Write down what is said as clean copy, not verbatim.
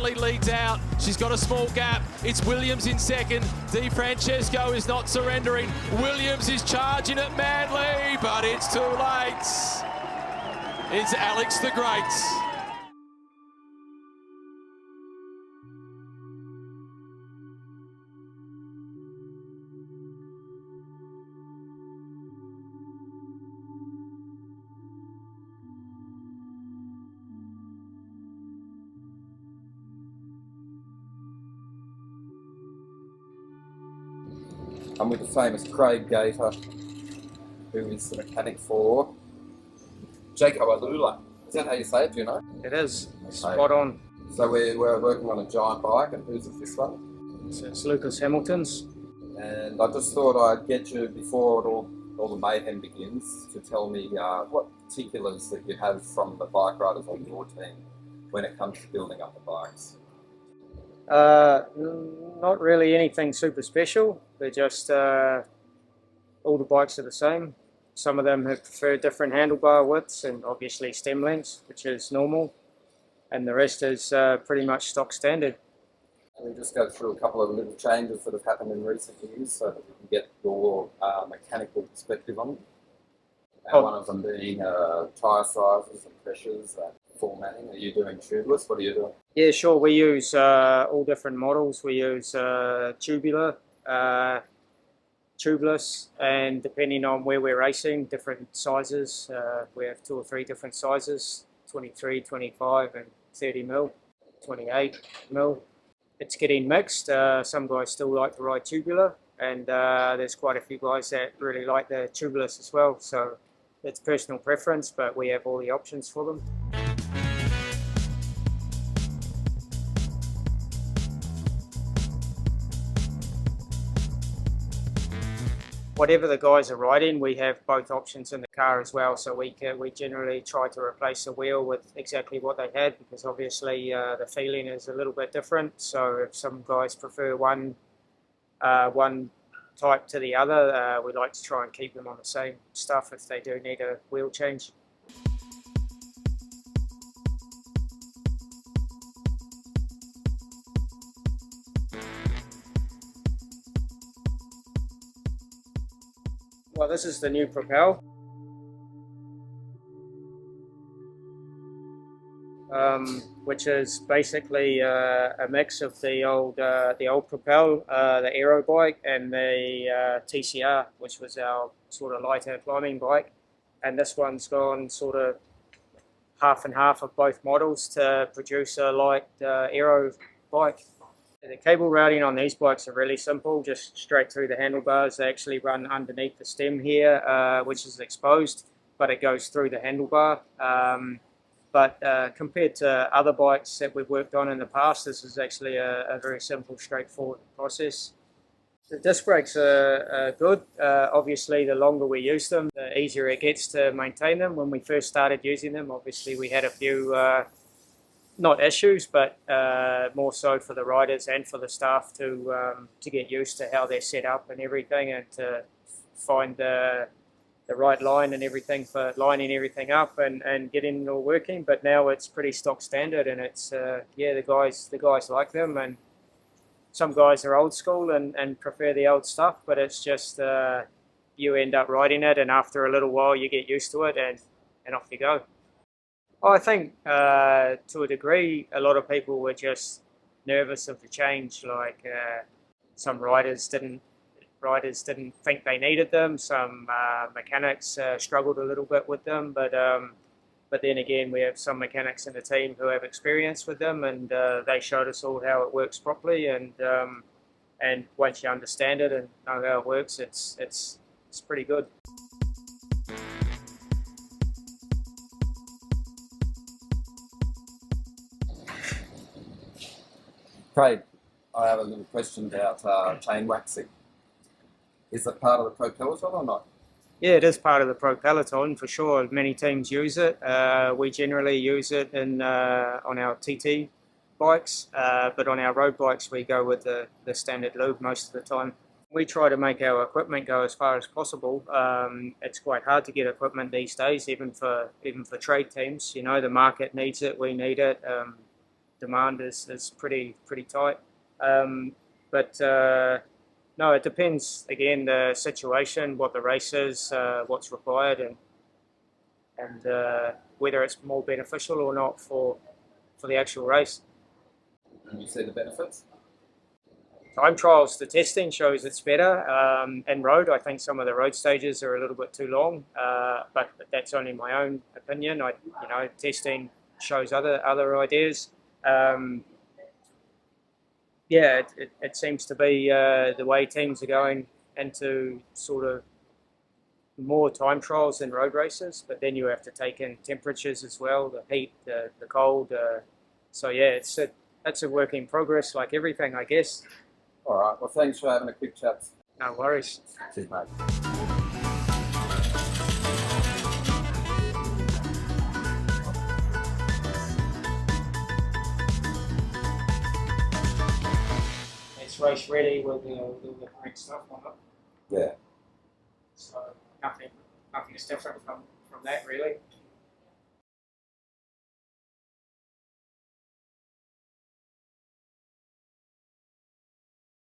Manley leads out. She's got a small gap. It's Williams in second. Di Francesco is not surrendering. Williams is charging at Manley, but it's too late. It's Alex the Great. I'm with the famous Craig Geater, who is the mechanic for Jayco-AlUla. Is that how you say it, do you know? It is. Okay. Spot on. So we're working on a giant bike, and whose is this one? It's Lucas Hamilton's. And I just thought I'd get you, before all the mayhem begins, to tell me what particulars that you have from the bike riders on your team when it comes to building up the bikes. Not really anything super special. They're just all the bikes are the same. Some of them have preferred different handlebar widths and obviously stem lengths, which is normal, and the rest is pretty much stock standard. We'll just go through a couple of little changes that have happened in recent years so that we can get your mechanical perspective on them. And one of them being tyre sizes and pressures and formatting. Are you doing tubeless? What are you doing? Yeah, sure. We use all different models. We use tubular, tubeless, and depending on where we're racing, different sizes. We have 2 or 3 different sizes, 23, 25 and 30 mil, 28 mil. It's getting mixed. Some guys still like to ride tubular, and there's quite a few guys that really like the tubeless as well. So it's personal preference, but we have all the options for them. Whatever the guys are riding, we have both options in the car as well. So we generally try to replace the wheel with exactly what they had, because obviously the feeling is a little bit different. So if some guys prefer one type to the other, we like to try and keep them on the same stuff if they do need a wheel change. Well, this is the new Propel, which is basically a mix of the old Propel, the aero bike, and the TCR, which was our sort of lighter climbing bike. And this one's gone sort of half and half of both models to produce a light aero bike. The cable routing on these bikes are really simple, just straight through the handlebars. They actually run underneath the stem here, which is exposed, but it goes through the handlebar. But compared to other bikes that we've worked on in the past, this is actually a very simple, straightforward process. The disc brakes are good. Obviously, the longer we use them, the easier it gets to maintain them. When we first started using them, obviously we had a few not issues, but more so for the riders and for the staff to get used to how they're set up and everything, and to find the right line and everything for lining everything up and getting it all working. But now it's pretty stock standard, and it's yeah, the guys like them, and some guys are old school and prefer the old stuff, but it's just you end up riding it, and after a little while you get used to it, and off you go. I think to a degree, a lot of people were just nervous of the change. Like some riders didn't think they needed them. Some mechanics struggled a little bit with them, but then again, we have some mechanics in the team who have experience with them, and they showed us all how it works properly. And once you understand it and know how it works, it's pretty good. Craig, I have a little question about chain waxing. Is that part of the Pro Peloton or not? Yeah, it is part of the Pro Peloton for sure. Many teams use it. We generally use it on our TT bikes, but on our road bikes we go with the standard lube most of the time. We try to make our equipment go as far as possible. It's quite hard to get equipment these days, even for trade teams. You know, the market needs it, we need it. demand is pretty tight. But no, it depends again the situation, what the race is, what's required, and whether it's more beneficial or not for the actual race. And you see the benefits? Time trials, the testing shows it's better. In road, I think some of the road stages are a little bit too long, but that's only my own opinion. Testing shows other ideas. Yeah, it seems to be the way teams are going into sort of more time trials than road races, but then you have to take in temperatures as well, the heat, the cold. So yeah, it's a work in progress, like everything, I guess. All right. Well, thanks for having a quick chat. No worries. Cheers, mate. It's race ready with the correct stuff on it. Yeah. So nothing's different from that really.